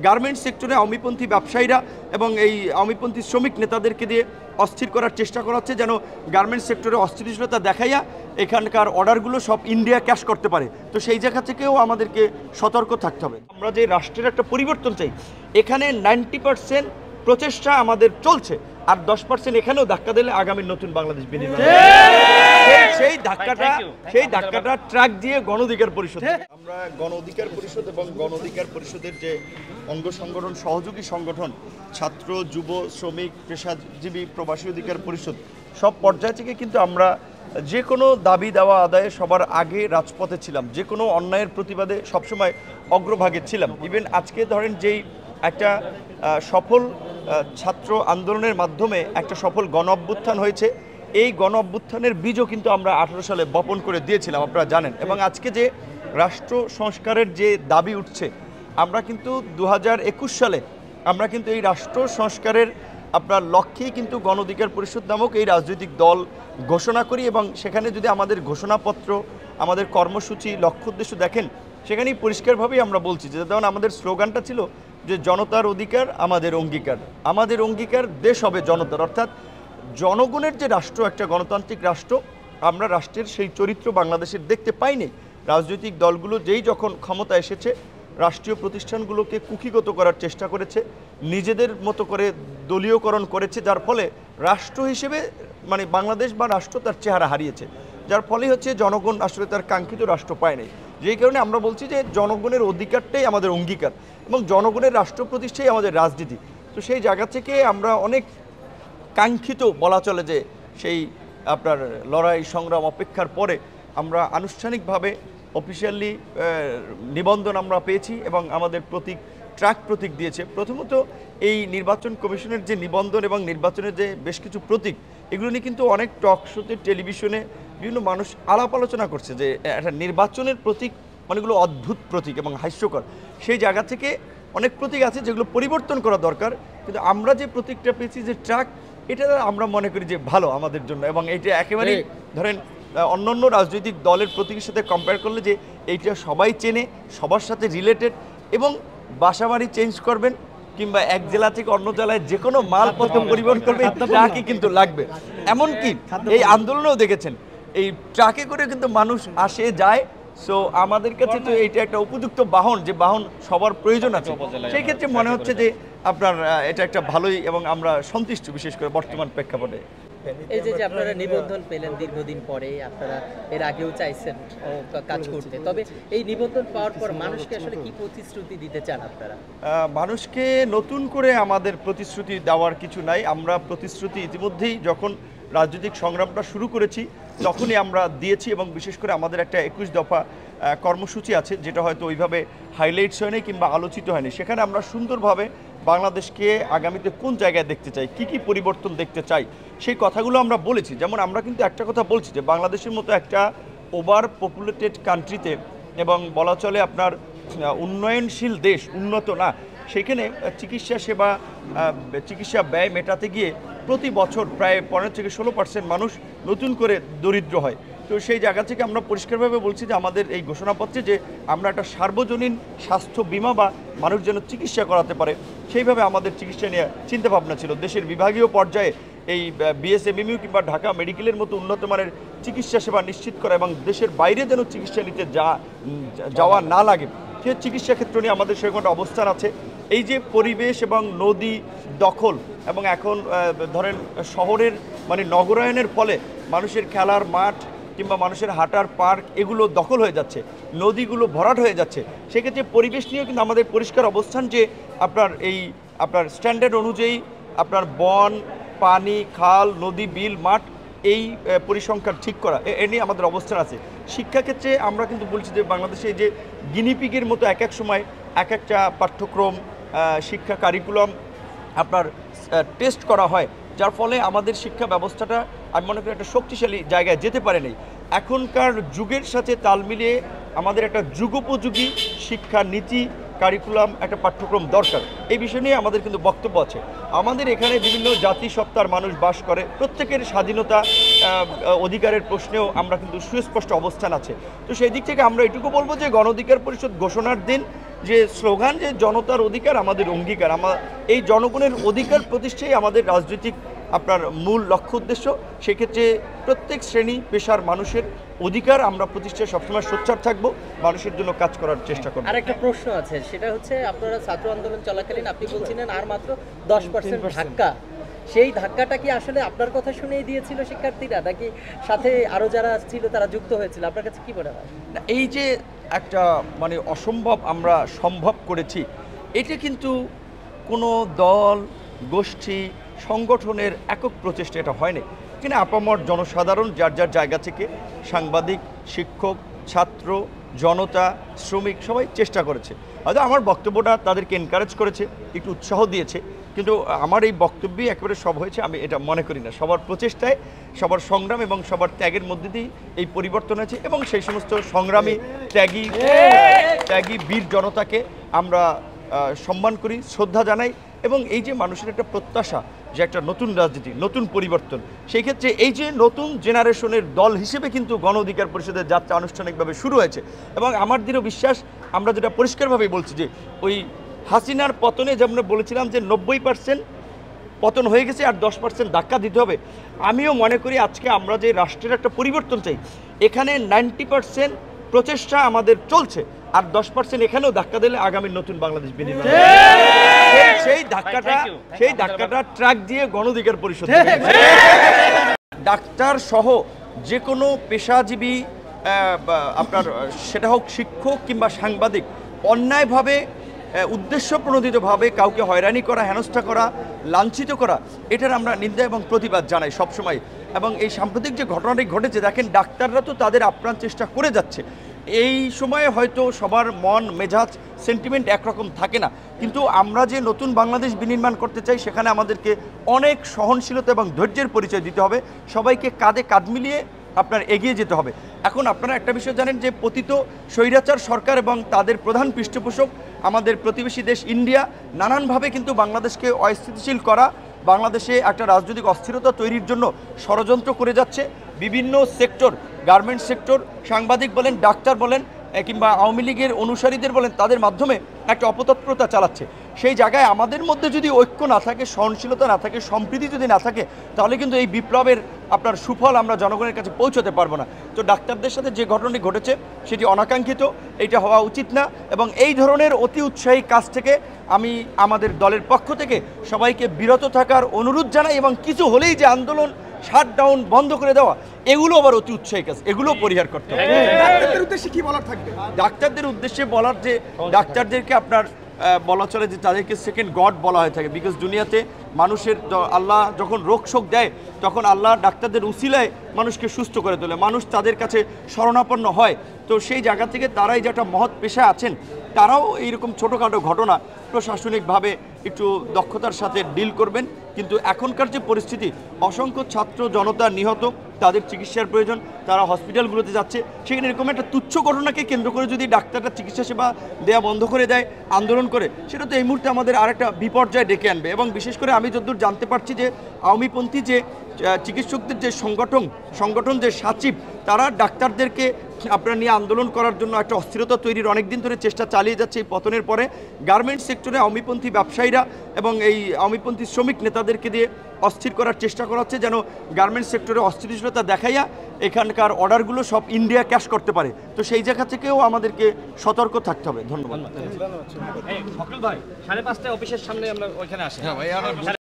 Garments সেক্টরে আওয়ামীপন্থী ব্যবসায়ীরা এবং এই আওয়ামীপন্থী শ্রমিক নেতাদেরকে দিয়ে অস্থির করার চেষ্টা করা হচ্ছে, যেন গার্মেন্টস সেক্টরে অস্থিতিশীলতা দেখাইয়া এখানকার অর্ডারগুলো সব ইন্ডিয়া ক্যাশ করতে পারে। তো সেই জায়গা থেকেও আমাদেরকে সতর্ক থাকতে হবে। আমরা যে রাষ্ট্রের একটা পরিবর্তন চাই, এখানে 90% প্রচেষ্টা আমাদের চলছে, আর 10% এখানেও ধাক্কা দিলে আগামী নতুন বাংলাদেশ বিনির্মাণ। সেই ধাক্কাটা ট্র্যাক দিয়ে গণ অধিকার পরিষদ, আমরা গণ অধিকার পরিষদ এবং গণ অধিকার পরিষদের যে অঙ্গ সংগঠন, সহযোগী সংগঠন, ছাত্র, যুব, শ্রমিক, পেশাজীবী, প্রবাসী অধিকার পরিষদ, সব পর্যায় থেকে কিন্তু আমরা যে কোনো দাবি দেওয়া আদায়ে সবার আগে রাজপথে ছিলাম, যে কোনো অন্যায়ের প্রতিবাদে সবসময় অগ্রভাগে ছিলাম। ইভেন আজকে ধরেন যেই একটা সফল ছাত্র আন্দোলনের মাধ্যমে একটা সফল গণ অভ্যুত্থান হয়েছে, এই গণ অভ্যুত্থানের বীজও কিন্তু আমরা 18 সালে বপন করে দিয়েছিলাম, আপনারা জানেন। এবং আজকে যে রাষ্ট্র সংস্কারের যে দাবি উঠছে, আমরা কিন্তু 2021 সালে আমরা কিন্তু এই রাষ্ট্র সংস্কারের আপনার লক্ষ্যেই কিন্তু গণ অধিকার পরিষদ নামক এই রাজনৈতিক দল ঘোষণা করি। এবং সেখানে যদি আমাদের ঘোষণাপত্র, আমাদের কর্মসূচি, লক্ষ্য উদ্দেশ্য দেখেন, সেখানেই পরিষ্কারভাবেই আমরা বলছি যে, যেমন আমাদের স্লোগানটা ছিল যে জনতার অধিকার আমাদের অঙ্গীকার, আমাদের অঙ্গীকার দেশ হবে জনতার, অর্থাৎ জনগণের যে রাষ্ট্র, একটা গণতান্ত্রিক রাষ্ট্র, আমরা রাষ্ট্রের সেই চরিত্র বাংলাদেশের দেখতে পাইনি। রাজনৈতিক দলগুলো যেই যখন ক্ষমতা এসেছে, রাষ্ট্রীয় প্রতিষ্ঠানগুলোকে কুক্ষিগত করার চেষ্টা করেছে, নিজেদের মতো করে দলীয়করণ করেছে, যার ফলে রাষ্ট্র হিসেবে মানে বাংলাদেশ বা রাষ্ট্র তার চেহারা হারিয়েছে, যার ফলে হচ্ছে জনগণ আসলে তার কাঙ্ক্ষিত রাষ্ট্র পায় নাই। যেই কারণে আমরা বলছি যে জনগণের অধিকারটাই আমাদের অঙ্গীকার এবং জনগণের রাষ্ট্র প্রতিষ্ঠাই আমাদের রাজনীতি। তো সেই জায়গা থেকে আমরা অনেক কাঙ্ক্ষিত বলা চলে যে সেই আপনার লড়াই সংগ্রাম অপেক্ষার পরে আমরা আনুষ্ঠানিকভাবে অফিসিয়ালি নিবন্ধন আমরা পেয়েছি এবং আমাদের ট্র্যাক প্রতীক দিয়েছে। প্রথমত এই নির্বাচন কমিশনের যে নিবন্ধন এবং নির্বাচনের যে বেশ কিছু প্রতীক, এগুলো নিয়ে কিন্তু অনেক টক শোতে, টেলিভিশনে বিভিন্ন মানুষ আলাপ আলোচনা করছে যে একটা নির্বাচনের প্রতীক অনেকগুলো অদ্ভুত প্রতীক এবং হাস্যকর। সেই জায়গা থেকে অনেক প্রতীক আছে যেগুলো পরিবর্তন করা দরকার, কিন্তু আমরা যে প্রতীকটা পেয়েছি, যে ট্র্যাক, এটা আমরা মনে করি যে ভালো আমাদের জন্য। এবং এইটা একেবারেই ধরেন অন্যান্য রাজনৈতিক দলের প্রতীকের সাথে কম্পেয়ার করলে যে এইটা সবাই চেনে, সবার সাথে রিলেটেড, এবং বাসাবাড়ি চেঞ্জ করবেন কিংবা এক জেলা থেকে অন্য জেলায় যে কোনো মালপত্র পরিবহন করবে, ট্রাকই কিন্তু লাগবে। এমনকি এই আন্দোলনেও দেখেছেন এই ট্রাকে করে কিন্তু মানুষ আসে যায়। সো আমাদের কাছে তো এইটা একটা উপযুক্ত বাহন, যে বাহন সবার প্রয়োজন আছে। সেই ক্ষেত্রে মনে হচ্ছে যে আপনার এটা একটা ভালোই, এবং আমরা সন্তুষ্ট, বিশেষ করে বর্তমান প্রেক্ষাপটে। এই যে আপনারা নিবন্ধন পেলেন দীর্ঘদিন পরে, আপনারা এর আগেও চাইছেন কাজ করতে, তবে এই নিবন্ধন পাওয়ার পর মানুষকে আসলে কি প্রতিশ্রুতি দিতে চান আপনারা? মানুষকে নতুন করে আমাদের প্রতিশ্রুতি দেওয়ার কিছু নাই। আমরা প্রতিশ্রুতি ইতিমধ্যেই যখন রাজনৈতিক সংগ্রামটা শুরু করেছি তখনই আমরা দিয়েছি, এবং বিশেষ করে আমাদের একটা 21 দফা কর্মসূচি আছে, যেটা হয়তো ওইভাবে হাইলাইটস হয়নি কিংবা আলোচিত হয়নি। সেখানে আমরা সুন্দরভাবে বাংলাদেশকে আগামীতে কোন জায়গায় দেখতে চাই, কি কি পরিবর্তন দেখতে চাই, সেই কথাগুলো আমরা বলেছি। যেমন আমরা কিন্তু একটা কথা বলছি যে বাংলাদেশের মতো একটা ওভার পপুলেটেড কান্ট্রিতে, এবং বলা চলে আপনার উন্নয়নশীল দেশ, উন্নত না, সেখানে চিকিৎসা সেবা, চিকিৎসা ব্যয় মেটাতে গিয়ে প্রতি বছর প্রায় 15 থেকে 16% মানুষ নতুন করে দরিদ্র হয়। তো সেই জায়গা থেকে আমরা পরিষ্কারভাবে বলছি যে আমাদের এই ঘোষণাপত্রে যে আমরা একটা সার্বজনীন স্বাস্থ্য বিমা বা মানুষ যেন চিকিৎসা করাতে পারে, সেইভাবে আমাদের চিকিৎসা নিয়ে চিন্তাভাবনা ছিল। দেশের বিভাগীয় পর্যায়ে এই বিএসএমএমইউ কিংবা ঢাকা মেডিকেলের মতো উন্নত মানের চিকিৎসা সেবা নিশ্চিত করা, এবং দেশের বাইরে যেন চিকিৎসা নিতে যাওয়া না লাগে, সে চিকিৎসা ক্ষেত্র নিয়ে আমাদের সেরকম একটা অবস্থান আছে। এই যে পরিবেশ এবং নদী দখল, এবং এখন ধরেন শহরের মানে নগরায়নের ফলে মানুষের খেলার মাঠ কিংবা মানুষের হাঁটার পার্ক, এগুলো দখল হয়ে যাচ্ছে, নদীগুলো ভরাট হয়ে যাচ্ছে। সেক্ষেত্রে পরিবেশ নিয়েও কিন্তু আমাদের পরিষ্কার অবস্থান যে আপনার স্ট্যান্ডার্ড অনুযায়ী আপনার বন, পানি, খাল, নদী, বিল, মাঠ, এই পরিসংখ্যান ঠিক করা, এ নিয়ে আমাদের অবস্থান আছে। শিক্ষাক্ষেত্রে আমরা কিন্তু বলছি যে বাংলাদেশে যে গিনিপিগের মতো এক এক সময় এক একটা পাঠ্যক্রম, শিক্ষা কারিকুলাম আপনার টেস্ট করা হয়, যার ফলে আমাদের শিক্ষা ব্যবস্থাটা আমি মনে করি একটা শক্তিশালী জায়গায় যেতে পারেনি। এখনকার যুগের সাথে তাল মিলিয়ে আমাদের একটা যুগোপযোগী শিক্ষা নীতি, কারিকুলাম, একটা পাঠ্যক্রম দরকার। এই বিষয় নিয়ে আমাদের কিন্তু বক্তব্য আছে। আমাদের এখানে বিভিন্ন জাতি সত্তার মানুষ বাস করে, প্রত্যেকের স্বাধীনতা অধিকারের প্রশ্নেও আমরা কিন্তু সুস্পষ্ট অবস্থান আছে। তো সেই দিক থেকে আমরা এটুকু বলবো যে গণ অধিকার পরিষদ ঘোষণার দিন যে স্লোগান যে জনতার অধিকার আমাদের অঙ্গীকার, এই জনগণের অধিকার প্রতিষ্ঠাই আমাদের রাজনৈতিক আপনার মূল লক্ষ্য উদ্দেশ্য। সেক্ষেত্রে প্রত্যেক শ্রেণী পেশার মানুষের অধিকার আমরা প্রতিষ্ঠায় সবসময় সোচ্চার থাকবো, মানুষের জন্য কাজ করার চেষ্টা করবো। আর একটা প্রশ্ন আছে, সেটা হচ্ছে আপনারা ছাত্র আন্দোলন চলাকালীন আপনি বলছিলেন আর মাত্র 10% ধাক্কা, সেই ধাক্কাটা কি আসলে আপনার কথা শুনেই দিয়েছিল শিক্ষার্থীরা, নাকি সাথে আরো যারা ছিল তারা যুক্ত হয়েছিল? আপনার কাছে কি মনে হয়? এই যে একটা মানে অসম্ভব আমরা সম্ভব করেছি, এটা কিন্তু কোনো দল, গোষ্ঠী, সংগঠনের একক প্রচেষ্টা এটা হয়নি। কিন্তু আপামর জনসাধারণ যার যার জায়গা থেকে সাংবাদিক, শিক্ষক, ছাত্র, জনতা, শ্রমিক সবাই চেষ্টা করেছে। হয়তো আমার বক্তব্যটা তাদেরকে এনকারেজ করেছে, একটু উৎসাহ দিয়েছে, কিন্তু আমার এই বক্তব্যই একেবারে সব হয়েছে আমি এটা মনে করি না। সবার প্রচেষ্টায়, সবার সংগ্রাম এবং সবার ত্যাগের মধ্যে দিয়েই এই পরিবর্তন হয়েছে, এবং সেই সমস্ত সংগ্রামী ত্যাগী বীর জনতাকে আমরা সম্মান করি, শ্রদ্ধা জানাই। এবং এই যে মানুষের একটা প্রত্যাশা যে একটা নতুন রাজনীতি, নতুন পরিবর্তন, সেই ক্ষেত্রে এই যে নতুন জেনারেশনের দল হিসেবে কিন্তু গণ অধিকার পরিষদের যাত্রা আনুষ্ঠানিকভাবে শুরু হয়েছে। এবং আমার দৃঢ় বিশ্বাস, আমরা যেটা পরিষ্কারভাবেই বলছি যে ওই হাসিনার পতনে যেমন বলেছিলাম যে 90% পতন হয়ে গেছে আর 10% ধাক্কা দিতে হবে, আমিও মনে করি আজকে আমরা যে রাষ্ট্রের একটা পরিবর্তন চাই, এখানে 90% প্রচেষ্টা আমাদের চলছে, আর 10% এখানেও ধাক্কা দিলে আগামী নতুন বাংলাদেশ বিনির্মাণ। সেই ধাক্কাটা ট্রাক দিয়ে গণ অধিকার পরিষদ, ডাক্তার সহ যে কোনো পেশাজীবী আপনার সেটা হোক শিক্ষক কিংবা সাংবাদিক, অন্যায়ভাবে উদ্দেশ্যপ্রণোদিতভাবে কাউকে হয়রানি করা, হেনস্থা করা, লাঞ্ছিত করা, এটার আমরা নিন্দা এবং প্রতিবাদ জানাই সবসময়। এবং এই সাম্প্রতিক যে ঘটনাটি ঘটেছে, দেখেন ডাক্তাররা তো তাদের আপ্রাণ চেষ্টা করে যাচ্ছে। এই সময়ে হয়তো সবার মন মেজাজ সেন্টিমেন্ট একরকম থাকে না, কিন্তু আমরা যে নতুন বাংলাদেশ বিনির্মাণ করতে চাই সেখানে আমাদেরকে অনেক সহনশীলতা এবং ধৈর্যের পরিচয় দিতে হবে, সবাইকে কাঁধে কাঁধ মিলিয়ে আপনার এগিয়ে যেতে হবে। এখন আপনারা একটা বিষয় জানেন যে পতিত স্বৈরাচার সরকার এবং তাদের প্রধান পৃষ্ঠপোষক আমাদের প্রতিবেশী দেশ ইন্ডিয়া নানানভাবে কিন্তু বাংলাদেশকে অস্থিতিশীল করা, বাংলাদেশে একটা রাজনৈতিক অস্থিরতা তৈরির জন্য ষড়যন্ত্র করে যাচ্ছে। বিভিন্ন সেক্টর, গার্মেন্টস সেক্টর, সাংবাদিক বলেন, ডাক্তার বলেন, কিংবা আওয়ামী লীগের অনুসারীদের বলেন, তাদের মাধ্যমে একটা অপতৎপরতা চালাচ্ছে। সেই জায়গায় আমাদের মধ্যে যদি ঐক্য না থাকে, সহনশীলতা না থাকে, সম্প্রীতি যদি না থাকে, তাহলে কিন্তু এই বিপ্লবের আপনার সুফল আমরা জনগণের কাছে পৌঁছতে পারবো না। তো ডাক্তারদের সাথে যে ঘটনাটি ঘটেছে সেটি অনাকাঙ্ক্ষিত, এটা হওয়া উচিত না। এবং এই ধরনের অতি উৎসাহী কাজ থেকে আমি আমাদের দলের পক্ষ থেকে সবাইকে বিরত থাকার অনুরোধ জানাই, এবং কিছু হলেই যে আন্দোলন শাটডাউন বন্ধ করে দেওয়া, এগুলো আবার অতি উৎসাহী কাজ, এগুলো পরিহার করতে হবে। ডাক্তারদের উদ্দেশ্যে কি বলার থাকবে? ডাক্তারদের উদ্দেশ্যে বলার যে ডাক্তারদেরকে আপনার বলা চলে যে তাদেরকে সেকেন্ড গড বলা হয়ে থাকে, বিকজ দুনিয়াতে মানুষের আল্লাহ যখন রোগ শোক দেয় তখন আল্লাহ ডাক্তারদের উসিলায় মানুষকে সুস্থ করে তোলে, মানুষ তাদের কাছে শরণাপন্ন হয়। তো সেই জায়গা থেকে তারাই যেটা মহৎ পেশায় আছেন, তারাও এইরকম ছোটোখাটো ঘটনা প্রশাসনিকভাবে একটু দক্ষতার সাথে ডিল করবেন। কিন্তু এখনকার যে পরিস্থিতি, অসংখ্য ছাত্র জনতা নিহত, তাদের চিকিৎসার প্রয়োজন, তারা হসপিটালগুলোতে যাচ্ছে, সেখানে এরকম একটা তুচ্ছ ঘটনাকে কেন্দ্র করে যদি ডাক্তাররা চিকিৎসা সেবা দেওয়া বন্ধ করে দেয়, আন্দোলন করে, সেটা তো এই মুহূর্তে আমাদের আরেকটা বিপর্যয় ডেকে আনবে। এবং বিশেষ করে আমি যতদূর জানতে পারছি যে আওয়ামীপন্থী যে চিকিৎসকদের যে সংগঠন যে সচিব, তারা ডাক্তারদেরকে আপনারা নিয়ে আন্দোলন করার জন্য একটা অস্থিরতা তৈরির অনেক দিন ধরে চেষ্টা চালিয়ে যাচ্ছে। এই পতনের পরে গার্মেন্টস সেক্টরে আওয়ামীপন্থী ব্যবসায়ীরা এবং এই আওয়ামীপন্থী শ্রমিক নেতাদেরকে দিয়ে অস্থির করার চেষ্টা করা হচ্ছে, যেন গার্মেন্টস সেক্টরে অস্থিতিশীলতা দেখাইয়া এখানকার অর্ডারগুলো সব ইন্ডিয়া ক্যাশ করতে পারে। তো সেই জায়গা থেকেও আমাদেরকে সতর্ক থাকতে হবে। ধন্যবাদ। ভাই 5:30 অফিসের সামনে আমরা ওইখানে আসি।